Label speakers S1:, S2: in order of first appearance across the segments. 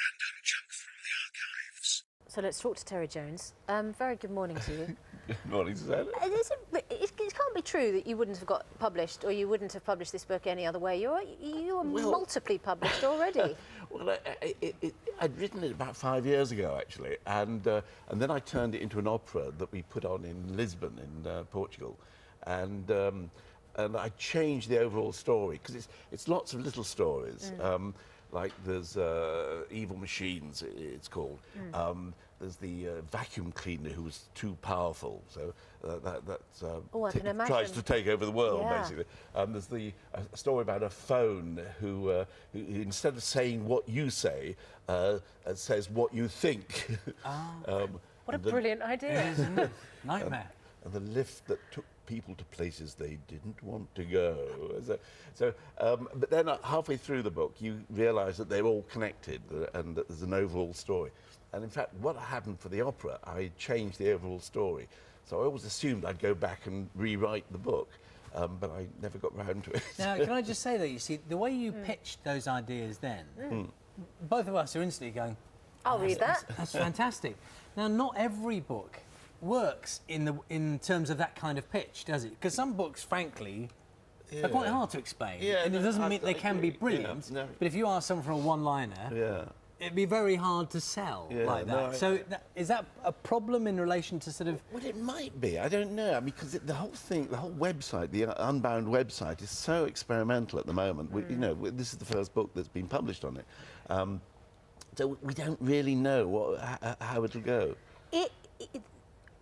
S1: random junk from the archives.
S2: So let's talk to Terry Jones. Very good morning to you.
S3: Good morning, Susanna.
S2: It can't be true that you wouldn't have got published, or you wouldn't have published this book any other way. You're multiply published already.
S3: Well, I'd written it about 5 years ago, actually, and then I turned it into an opera that we put on in Lisbon, in Portugal, and I changed the overall story because it's lots of little stories. Like there's Evil Machines, it's called. There's the vacuum cleaner who was too powerful, so
S2: I can imagine.
S3: tries to take over the world,
S2: Yeah.
S3: basically. There's a story about a phone who instead of saying what you say, says what you think.
S2: What a brilliant idea.
S4: Isn't it? Nightmare.
S3: And the lift that took people to places they didn't want to go. But then halfway through the book, you realise that they're all connected and that there's an overall story. And in fact, what happened for the opera, I changed the overall story. So I always assumed I'd go back and rewrite the book, but I never got round to it.
S4: Now, can I just say that, you see, the way you pitched those ideas then, both of us are instantly going,
S2: I'll read that.
S4: that's fantastic. Now, not every book works in terms of that kind of pitch, does it? Because some books, frankly, are quite hard to explain.
S3: Yeah,
S4: and it doesn't mean they can be
S3: agree.
S4: brilliant,
S3: No.
S4: but if you ask someone for a one-liner, it'd be very hard to sell like that. So is that a problem in relation to sort of...
S3: Well, it might be. I don't know. I mean, because the whole thing, the whole website, the Unbound website, is so experimental at the moment. You know, this is the first book that's been published on it. So we don't really know how it'll go.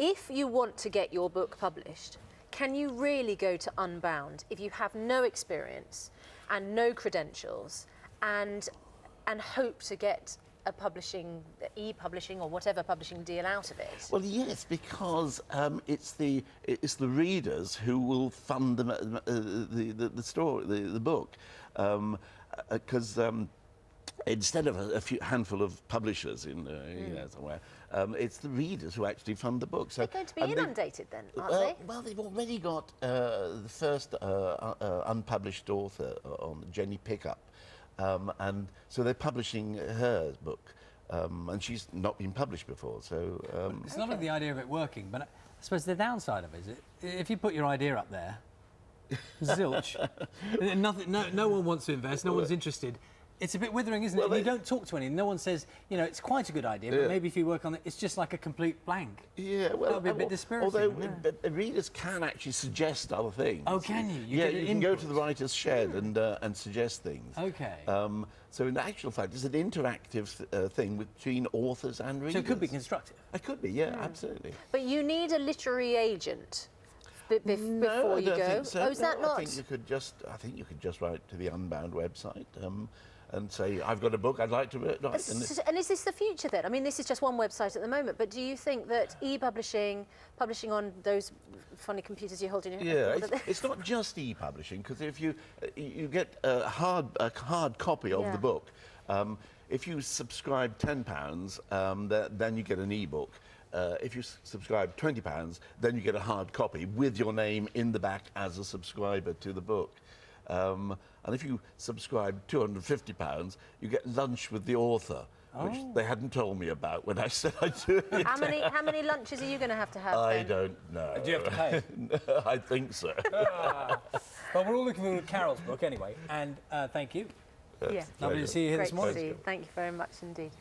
S2: If you want to get your book published, can you really go to Unbound if you have no experience and no credentials and hope to get a e-publishing or whatever publishing deal out of it?
S3: Well, yes, because it's the readers who will fund the story, the book, because. Instead of a handful of publishers in somewhere, it's the readers who actually fund the book. So
S2: they're going to be inundated then, aren't they?
S3: Well, they've already got the first unpublished author on Jenny Pickup, and so they're publishing her book, and she's not been published before. So
S4: It's not like the idea of it working, but I suppose the downside of it is if you put your idea up there, zilch, no one wants to invest, no one's interested. It's a bit withering, isn't it? You don't talk to anyone. No one says, you know, it's quite a good idea, but maybe if you work on it, it's just like a complete blank.
S3: Yeah, well,
S4: that would be a bit dispiriting.
S3: Although the readers can actually suggest other things.
S4: Oh, can you?
S3: You can go to the writer's shed and suggest things.
S4: Okay.
S3: So in actual fact, it's an interactive thing between authors and readers.
S4: So it could be constructive.
S3: It could be, yeah, absolutely.
S2: But you need a literary agent before you go.
S3: Think so.
S2: Oh, is that not?
S3: I think you could just write to the Unbound website. And say, I've got a book I'd like to write.
S2: And is this the future then? I mean, this is just one website at the moment, but do you think that e-publishing, publishing on those funny computers you hold in your hand?
S3: Yeah, it's not just e-publishing, because if you get a hard copy of the book, if you subscribe £10, then you get an e-book. If you subscribe £20, then you get a hard copy with your name in the back as a subscriber to the book. And if you subscribe £250, you get lunch with the author, which they hadn't told me about when I said I'd do it.
S2: How many lunches are you going to have
S3: I
S2: then?
S3: don't know.
S4: Do you have to pay?
S3: I think so.
S4: Well, we're all looking forward to Carol's book anyway, and thank you.
S2: Yeah.
S4: Lovely to see you here
S2: Great
S4: this morning.
S2: to see you. Thank you very much indeed.